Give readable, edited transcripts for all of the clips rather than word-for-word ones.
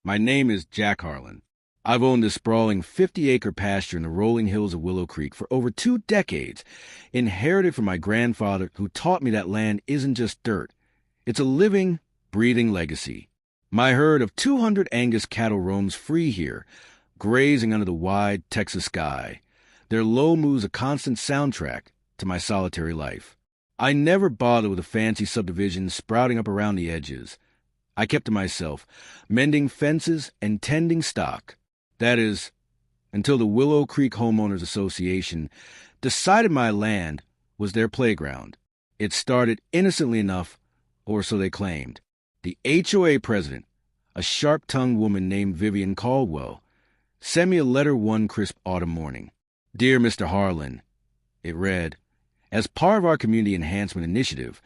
My name is Jack Harlan. I've owned this sprawling 50-acre pasture in the rolling hills of Willow Creek for over 2 decades, inherited from my grandfather who taught me that land isn't just dirt. It's a living, breathing legacy. My herd of 200 Angus cattle roams free here, grazing under the wide Texas sky. Their low moos a constant soundtrack to my solitary life. I never bothered with the fancy subdivisions sprouting up around the edges. I kept to myself, mending fences and tending stock. That is, until the Willow Creek Homeowners Association decided my land was their playground. It started innocently enough, or so they claimed. The HOA president, a sharp-tongued woman named Vivian Caldwell, sent me a letter one crisp autumn morning. Dear Mr. Harlan, it read, as part of our community enhancement initiative,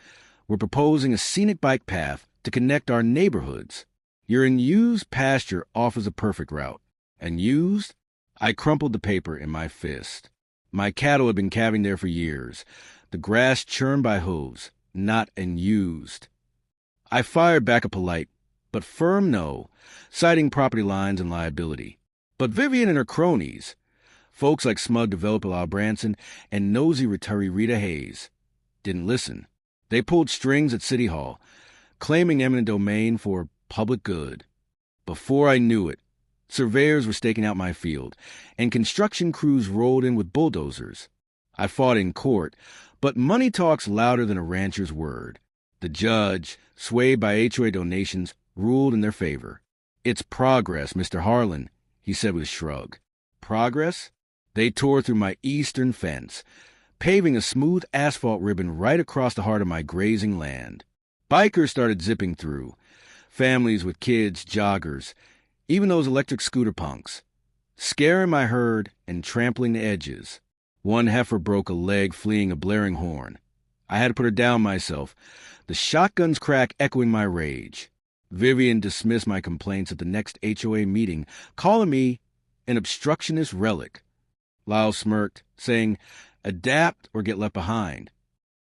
we're proposing a scenic bike path to connect our neighborhoods. Your unused pasture offers a perfect route. Unused? I crumpled the paper in my fist. My cattle had been calving there for years, the grass churned by hooves, not unused. I fired back a polite, but firm no, citing property lines and liability. But Vivian and her cronies, folks like smug developer Lyle Branson and nosy retiree Rita Hayes, didn't listen. They pulled strings at City Hall, claiming eminent domain for public good. Before I knew it, surveyors were staking out my field, and construction crews rolled in with bulldozers. I fought in court, but money talks louder than a rancher's word. The judge, swayed by HOA donations, ruled in their favor. It's progress, Mr. Harlan, he said with a shrug. Progress? They tore through my eastern fence, paving a smooth asphalt ribbon right across the heart of my grazing land. Bikers started zipping through, families with kids, joggers, even those electric scooter punks, scaring my herd and trampling the edges. One heifer broke a leg fleeing a blaring horn. I had to put her down myself, the shotgun's crack echoing my rage. Vivian dismissed my complaints at the next HOA meeting, calling me an obstructionist relic. Lyle smirked, saying, adapt or get left behind.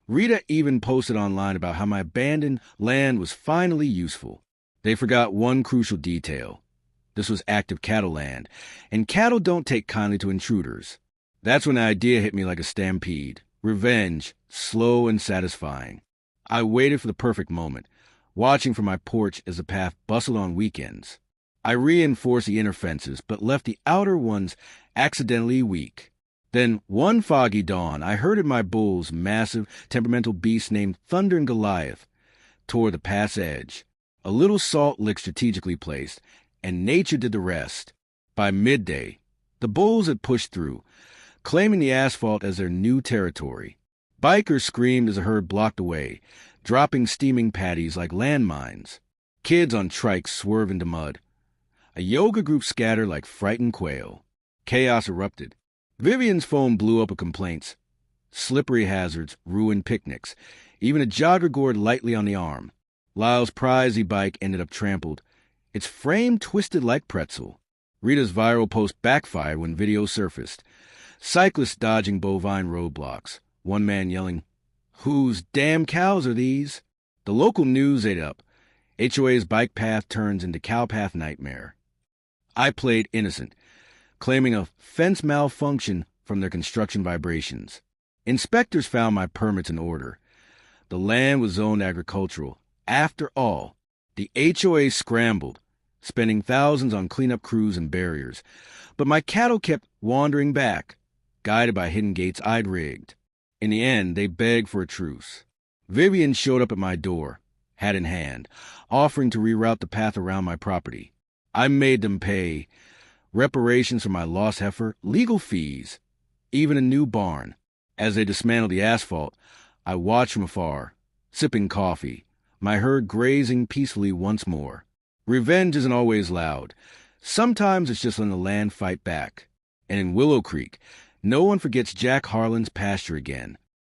Rita even posted online about how my abandoned land was finally useful. They forgot one crucial detail. This was active cattle land, and cattle don't take kindly to intruders. That's when the idea hit me like a stampede. Revenge, slow and satisfying. I waited for the perfect moment, watching from my porch as the path bustled on weekends. I reinforced the inner fences, but left the outer ones accidentally weak. Then, one foggy dawn, I herded my bulls, massive, temperamental beasts named Thunder and Goliath, toward the path's edge. A little salt lick strategically placed, and nature did the rest. By midday, the bulls had pushed through, claiming the asphalt as their new territory. Bikers screamed as the herd blocked away, dropping steaming patties like landmines. Kids on trikes swerved into mud. A yoga group scattered like frightened quail. Chaos erupted. Vivian's phone blew up with complaints. Slippery hazards ruined picnics. Even a jogger gored lightly on the arm. Lyle's prize e-bike ended up trampled, its frame twisted like pretzel. Rita's viral post backfired when video surfaced. Cyclists dodging bovine roadblocks. One man yelling, "Whose damn cows are these?" The local news ate up. HOA's bike path turns into cow path nightmare. I played innocent, claiming a fence malfunction from their construction vibrations. Inspectors found my permits in order. The land was zoned agricultural. After all, the HOA scrambled, spending thousands on cleanup crews and barriers. But my cattle kept wandering back, guided by hidden gates I'd rigged. In the end, they begged for a truce. Vivian showed up at my door, hat in hand, offering to reroute the path around my property. I made them pay reparations for my lost heifer, legal fees, even a new barn. As they dismantled the asphalt, I watched from afar, sipping coffee, my herd grazing peacefully once more. Revenge isn't always loud. Sometimes it's just letting the land fight back. And in Willow Creek, no one forgets Jack Harlan's pasture again.